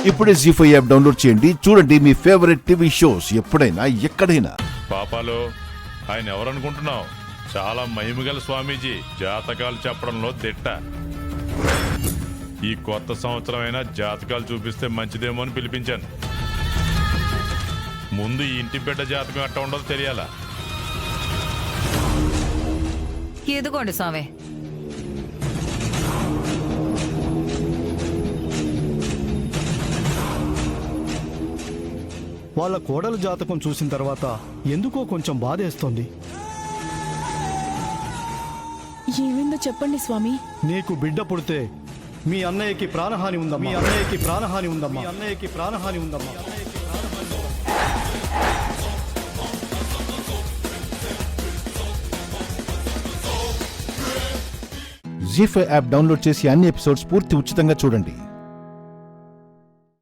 ఇప్పుడే జీ5 app download చేయండి. చూడండి మీ ఫేవరెట్ టీవీ షోస్ ఎప్పుడైనా ఎక్కడైనా. పాపాలు, ఆయన ఎవరనుకుంటున్నావు? చాలా మహిమగల స్వామీజీ, జాతకాలు చెప్పడంలో దిట్ట. ఈ కొత్త సంవత్సరం అయినా జాతకాలు చూపిస్తే మంచిదేమో అని పిలిపించాను. ముందు ఈ ఇంటి బిడ్డ జాతకం ఎట్ట ఉండదో తెలియాలా? ఎదుగోండి స్వామి. వాళ్ళ కోడలు జాతకం చూసిన తర్వాత ఎందుకో కొంచెం బాధేస్తోంది. ఏమైందో చెప్పండి స్వామి. నీకు బిడ్డ పుడితే మీ అన్నయ్యకి ప్రాణహాని ఉందమ్మా. మీ అన్నయ్యకి ప్రాణహాని ఉందమ్మా. మీ అన్నయ్యకి ప్రాణహాని ఉందమ్మా. జీ5 యాప్ డౌన్లోడ్ చేసి అన్ని ఎపిసోడ్స్ పూర్తి ఉచితంగా చూడండి.